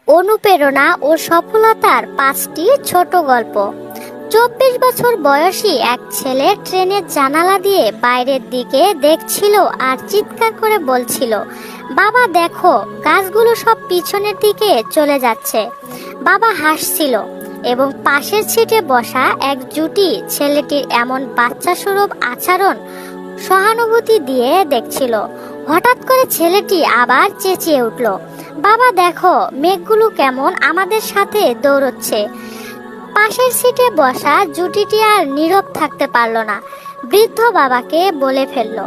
অনুপ্রেরণা ও সফলতার 5টি ছোট গল্প। 24 বছর বয়সী এক ছেলে ট্রেনের জানালা দিয়ে বাইরের দিকে দেখছিল আর চিৎকার করে বলছিল, বাবা দেখো, গাছগুলো সব পিছনের দিকে চলে যাচ্ছে। বাবা হাসছিল এবং পাশের সিটে বসা এক জুটি ছেলেটির এমন বাচ্চা সুলভ আচরণ সহানুভূতি দিয়ে দেখছিল। হঠাৎ করে ছেলেটি আবার চেঁচিয়ে উঠল, বাবা দেখো, মেঘগুলো কেমন আমাদের সাথে দৌড়চ্ছে। পাশের সিটে বসা জুটিটি আর নীরব থাকতে পারল না। বৃদ্ধ বাবাকে বলে ফেলল,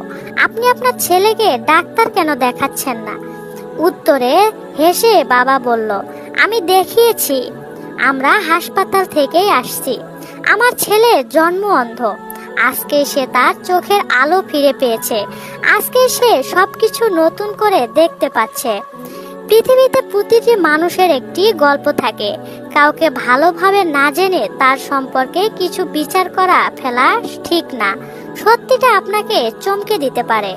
আপনি আপনার ছেলেকে ডাক্তার কেন দেখাচ্ছেন না? উত্তরে হেসে বাবা বলল, আমি দেখিয়েছি, আমরা হাসপাতাল থেকেই আসছি। আমার ছেলে জন্ম অন্ধ, আজকে সে তার চোখের আলো ফিরে পেয়েছে। আজকে সে সবকিছু নতুন করে দেখতে পাচ্ছে। পৃথিবীতে প্রতিটি মানুষের একটি গল্প থাকে। কাউকে ভালোভাবে না জেনে তার সম্পর্কে কিছু বিচার করা ফেলা ঠিক না। সত্যিটা আপনাকে চমকে দিতে পারে।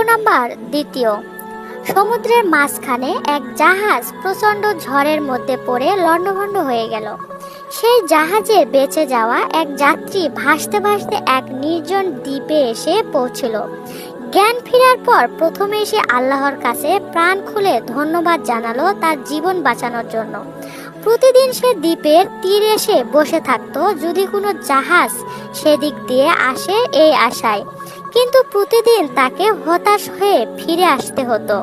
নাম্বার 2। সমুদ্রের মাঝখানে এক জাহাজ প্রচন্ড ঝড়ের মধ্যে পড়ে লণ্ডভণ্ড হয়ে গেল। সেই জাহাজে বেঁচে যাওয়া এক যাত্রী ভাসতে ভাসতে এক নির্জন দ্বীপে এসে পৌঁছল। জ্ঞান ফেরার পর প্রথমে সে আল্লাহর কাছে প্রাণ খুলে ধন্যবাদ জানালো তার জীবন বাঁচানোর জন্য। প্রতিদিন সে দ্বীপের তীরে এসে বসে থাকতো যদি কোনো জাহাজ সেদিক দিয়ে আসে এই আশায়, কিন্তু প্রতিদিন তাকে হতাশ হয়ে ফিরে আসতে হতো।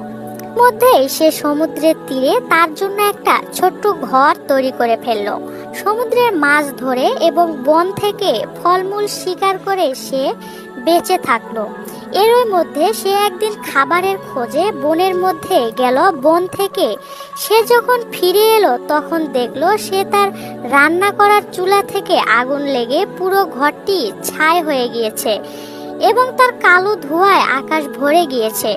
মধ্যেই সে সমুদ্রের তীরে তার জন্য একটা ছোট্ট ঘর তৈরি করে ফেলল। সমুদ্রের মাছ ধরে এবং বন থেকে ফলমূল শিকার করে সে বেঁচে থাকলো। এরই মধ্যে সে একদিন খাবারের খোঁজে বনের মধ্যে গেল। বন থেকে সে যখন ফিরে এলো তখন দেখলো সে তার রান্না করার চুলা থেকে আগুন লেগে পুরো ঘরটি ছাই হয়ে গিয়েছে এবং তার কালো ধোঁয়ায় আকাশ ভরে গিয়েছে।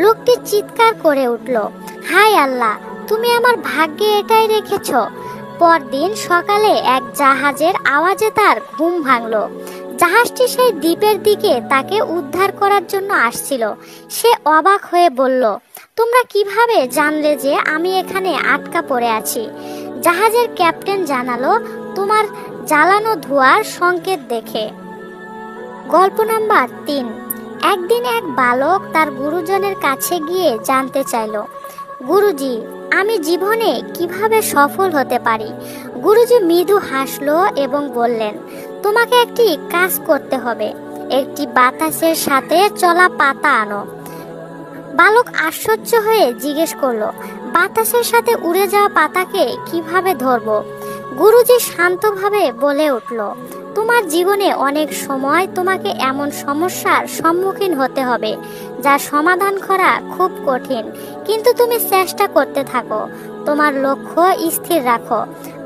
লোকটি চিৎকার করে উঠল, হায় আল্লাহ, তুমি আমার ভাগ্যে এটাই রেখেছো। পরদিন সকালে এক জাহাজের আওয়াজে তার ঘুম ভাঙল। জাহাজটি সেই দ্বীপের দিকে তাকে উদ্ধার করার জন্য আসছিল। সে অবাক হয়ে বলল, তোমরা কিভাবে জানলে যে আমি এখানে আটকা পড়ে আছি? জাহাজের ক্যাপ্টেন জানালো, তোমার জ্বালানো ধোঁয়ার সংকেত দেখে। গল্প নাম্বার 3। একদিন এক বালক তার গুরুজনের কাছে গিয়ে জানতে চাইল, গুরুজি, আমি জীবনে কিভাবে সফল হতে পারি? গুরুজি মৃদু হাসলো এবং বললেন, তোমাকে একটি কাজ করতে হবে। একটি বাতাসের সাথে চলা পাতা আনো। বালক আশ্চর্য হয়ে জিজ্ঞেস করলো, বাতাসের সাথে উড়ে যাওয়া পাতাকে কিভাবে ধরবো? গুরুজি শান্তভাবে বলে উঠল, তোমার জীবনে অনেক সময় তোমাকে এমন সমস্যার সম্মুখীন হতে হবে যা সমাধান করা খুব কঠিন, কিন্তু তুমি চেষ্টা করতে থাকো। তোমার লক্ষ্য স্থির রাখো।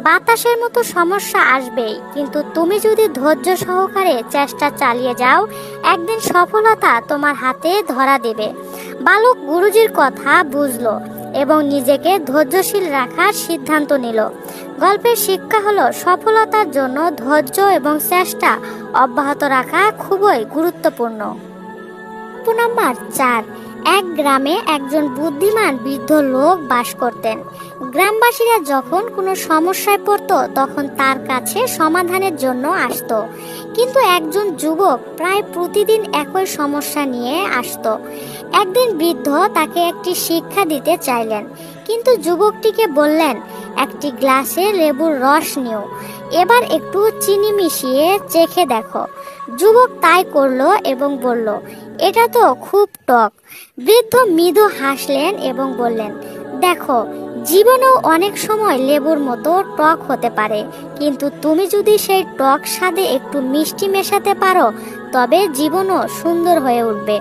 বাতাসের মতো সমস্যা আসবেই, কিন্তু তুমি যদি ধৈর্য সহকারে চেষ্টা চালিয়ে যাও, একদিন সফলতা তোমার হাতে ধরা দেবে। বালক গুরুজির কথা বুঝলো এবং নিজেকে ধৈর্যশীল রাখার সিদ্ধান্ত নিল। গল্পের শিক্ষা হলো, সফলতার জন্য ধৈর্য এবং চেষ্টা অব্যাহত রাখা খুবই গুরুত্বপূর্ণ। নাম্বার 4। এক গ্রামে একজন বুদ্ধিমান বৃদ্ধ লোক বাস করতেন। গ্রামবাসীরা যখন কোনো সমস্যায় পড়তো তখন তার কাছে সমাধানের জন্য আসতো, কিন্তু একজন যুবক প্রায় প্রতিদিন একই সমস্যা নিয়ে আসতো। একদিন বৃদ্ধ তাকে একটি শিক্ষা দিতে চাইলেন, কিন্তু যুবকটিকে বললেন, একটি গ্লাসে লেবুর রস নিও, এবার একটু চিনি মিশিয়ে চেখে দেখো। যুবক তাই করলো এবং বলল, এটা তো খুব টক। বৃদ্ধ মৃদু হাসলেন এবং বললেন, দেখো, জীবনেও অনেক সময় লেবুর মতো টক হতে পারে, কিন্তু তুমি যদি সেই টক স্বাদে একটু মিষ্টি মেশাতে পারো তবে জীবনও সুন্দর হয়ে উঠবে।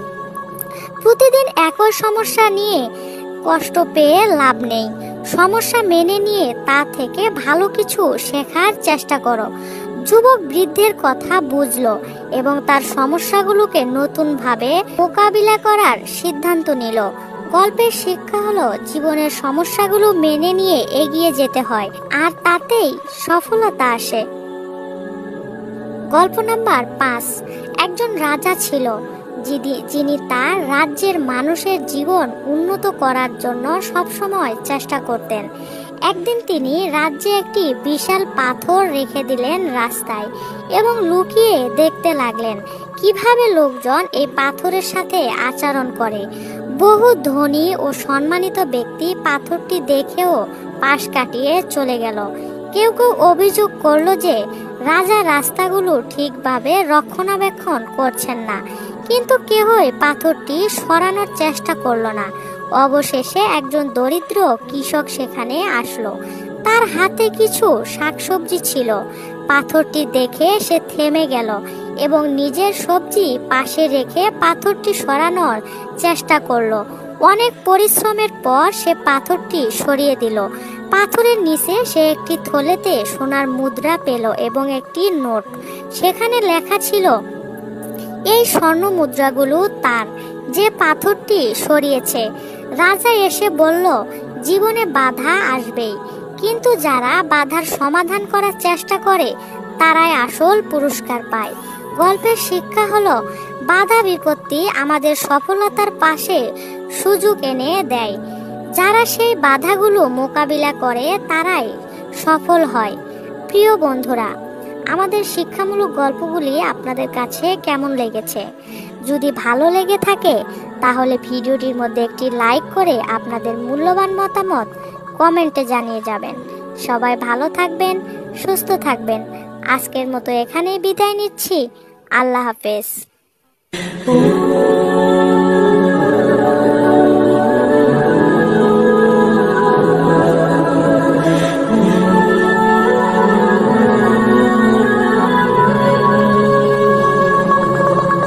প্রতিদিন একই সমস্যা নিয়ে কষ্ট পেয়ে লাভ নেই। সমস্যা মেনে নিয়ে তা থেকে ভালো কিছু শেখার চেষ্টা করো। যুবক বৃদ্ধের কথা বুঝলো এবং তার সমস্যাগুলোকে নতুনভাবে মোকাবিলা করার সিদ্ধান্ত নিল। গল্পের শিক্ষা হলো, জীবনের সমস্যাগুলো মেনে নিয়ে এগিয়ে যেতে হয়, আর তাতেই সফলতা আসে। গল্প নাম্বার 5। একজন রাজা ছিল যিনি তার রাজ্যের মানুষের জীবন উন্নত করার জন্য সবসময় চেষ্টা করতেন। একদিন তিনি রাজ্যে একটি বিশাল পাথর রেখে দিলেন রাস্তায় এবং লুকিয়ে দেখতে লাগলেন কিভাবে লোকজন এই পাথরের সাথে আচরণ করে। বহু ধনী ও সম্মানিত ব্যক্তি পাথরটি দেখেও পাশ কাটিয়ে চলে গেল। কেউ কেউ অভিযোগ করলো যে রাজা রাস্তাগুলো ঠিকভাবে রক্ষণাবেক্ষণ করছেন না, কিন্তু কেউই পাথরটি সরানোর চেষ্টা করলো না। অবশেষে একজন দরিদ্র কৃষক সেখানে আসলো। তার হাতে কিছু শাকসবজি ছিল। পাথরটি দেখে সে থেমে গেল এবং নিজের সবজি পাশে রেখে পাথরটি সরানোর চেষ্টা করলো। অনেক পরিশ্রমের পর সে পাথরটি সরিয়ে দিল। পাথরের নিচে সে একটি থলেতে সোনার মুদ্রা পেল এবং একটি নোট। সেখানে লেখা ছিল, এই স্বর্ণ মুদ্রাগুলো তার, যে পাথরটি সরিয়েছে। রাজা এসে বলল, জীবনে বাধা আসবেই, কিন্তু যারা বাধার সমাধান করার চেষ্টা করে তারাই আসল পুরস্কার পায়। গল্পের শিক্ষা হলো, বাধা বিপত্তি আমাদের সফলতার পাশে সুযোগ এনে দেয়। যারা সেই বাধাগুলো মোকাবিলা করে তারাই সফল হয়। প্রিয় বন্ধুরা, আমাদের শিক্ষামূলক গল্পগুলি আপনাদের কাছে কেমন লেগেছে? যদি ভালো লেগে থাকে তাহলে ভিডিওটির মধ্যে একটি লাইক করে আপনাদের মূল্যবান মতামত কমেন্টে জানিয়ে যাবেন। সবাই ভালো থাকবেন, সুস্থ থাকবেন। আজকের মতো এখানেই বিদায় নিচ্ছি। আল্লাহ হাফেজ।